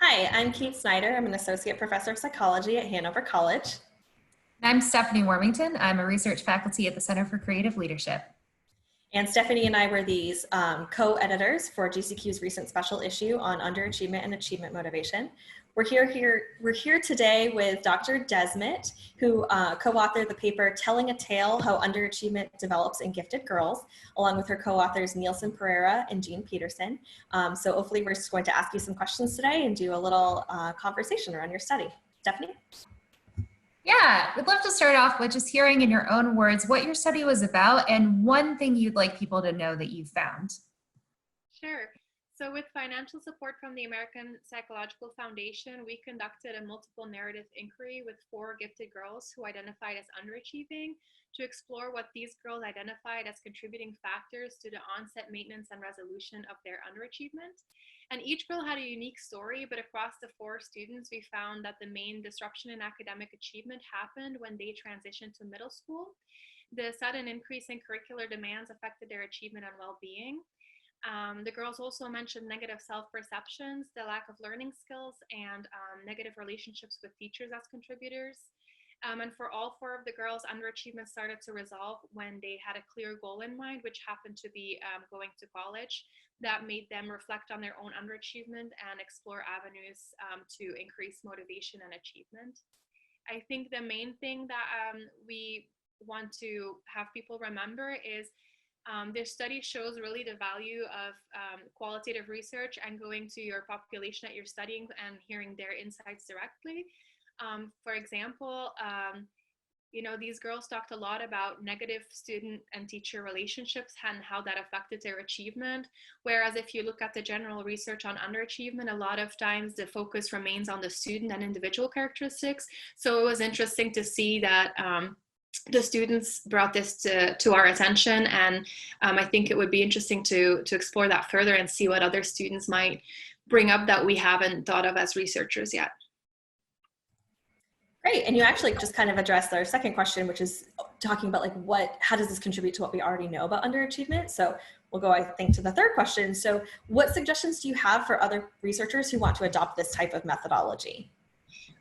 Hi, I'm Kate Snyder. I'm an associate professor of psychology at Hanover College. I'm Stephanie Wormington. I'm a research faculty at the Center for Creative Leadership. And Stephanie and I were these co-editors for GCQ's recent special issue on underachievement and achievement motivation. We're here today with Dr. Desmet, who co-authored the paper Telling a Tale, How Underachievement Develops in Gifted Girls, along with her co-authors Nielsen Pereira and Jean Peterson. So hopefully we're just going to ask you some questions today and do a little conversation around your study. Stephanie? Yeah, we'd love to start off with just hearing in your own words what your study was about and one thing you'd like people to know that you found. Sure. So with financial support from the American Psychological Foundation, we conducted a multiple narrative inquiry with 4 gifted girls who identified as underachieving to explore what these girls identified as contributing factors to the onset, maintenance, and resolution of their underachievement. And each girl had a unique story, but across the 4 students, we found that the main disruption in academic achievement happened when they transitioned to middle school. The sudden increase in curricular demands affected their achievement and well-being. The girls also mentioned negative self-perceptions, the lack of learning skills, and negative relationships with teachers as contributors. And for all 4 of the girls, underachievement started to resolve when they had a clear goal in mind, which happened to be going to college. That made them reflect on their own underachievement and explore avenues to increase motivation and achievement. I think the main thing that we want to have people remember is this study shows really the value of qualitative research and going to your population that you're studying and hearing their insights directly. For example, these girls talked a lot about negative student and teacher relationships and how that affected their achievement. Whereas if you look at the general research on underachievement, a lot of times the focus remains on the student and individual characteristics. So it was interesting to see that the students brought this to our attention, and I think it would be interesting to explore that further and see what other students might bring up that we haven't thought of as researchers yet. Great, and you actually just kind of addressed our second question, which is talking about how does this contribute to what we already know about underachievement? So we'll go, I think, to the third question. So what suggestions do you have for other researchers who want to adopt this type of methodology?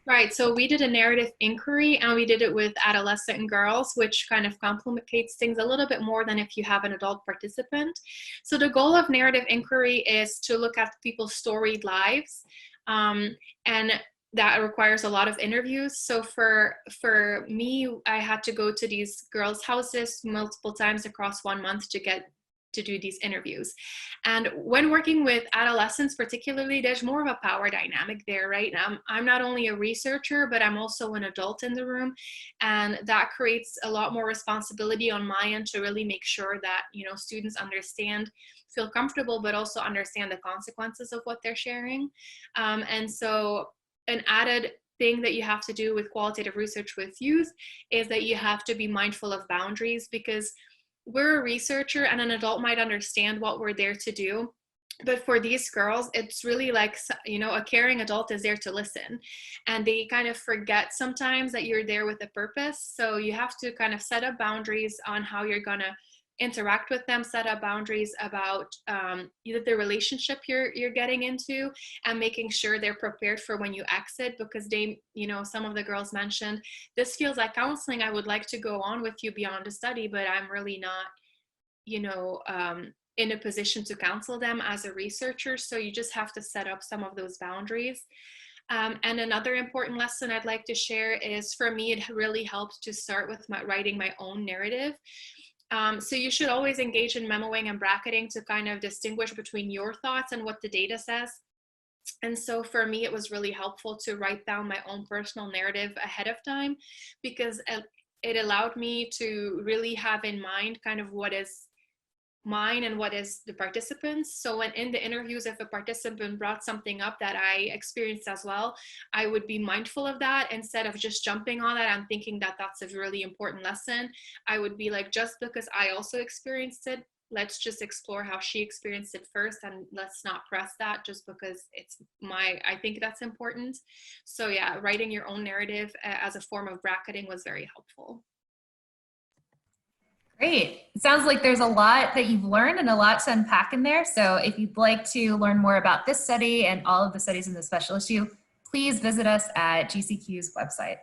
Right, so we did a narrative inquiry and we did it with adolescent girls, which kind of complicates things a little bit more than if you have an adult participant. So the goal of narrative inquiry is to look at people's storied lives, and that requires a lot of interviews. So for me, I had to go to these girls' houses multiple times across 1 month to do these interviews. And when working with adolescents particularly, there's more of a power dynamic there, right? I'm not only a researcher, but I'm also an adult in the room. And that creates a lot more responsibility on my end to really make sure that, students understand, feel comfortable, but also understand the consequences of what they're sharing. And so an added thing that you have to do with qualitative research with youth is that you have to be mindful of boundaries, because we're a researcher and an adult might understand what we're there to do. But for these girls, it's really like, a caring adult is there to listen. And they kind of forget sometimes that you're there with a purpose. So you have to kind of set up boundaries on how you're going to interact with them, set up boundaries about the relationship you're getting into, and making sure they're prepared for when you exit, because they, some of the girls mentioned, this feels like counseling. I would like to go on with you beyond the study, but I'm really not, in a position to counsel them as a researcher. So you just have to set up some of those boundaries. And another important lesson I'd like to share is, for me, it really helped to start with writing my own narrative. So you should always engage in memoing and bracketing to kind of distinguish between your thoughts and what the data says. And so for me, it was really helpful to write down my own personal narrative ahead of time, because it allowed me to really have in mind kind of what is mine and what is the participants. So when in the interviews, if a participant brought something up that I experienced as well, I would be mindful of that instead of just jumping on it and thinking that that's a really important lesson. I would be like, just because I also experienced it, let's just explore how she experienced it first, and let's not press that just because I think that's important. So yeah, writing your own narrative as a form of bracketing was very helpful. Great. It sounds like there's a lot that you've learned and a lot to unpack in there. So if you'd like to learn more about this study and all of the studies in the special issue, please visit us at GCQ's website.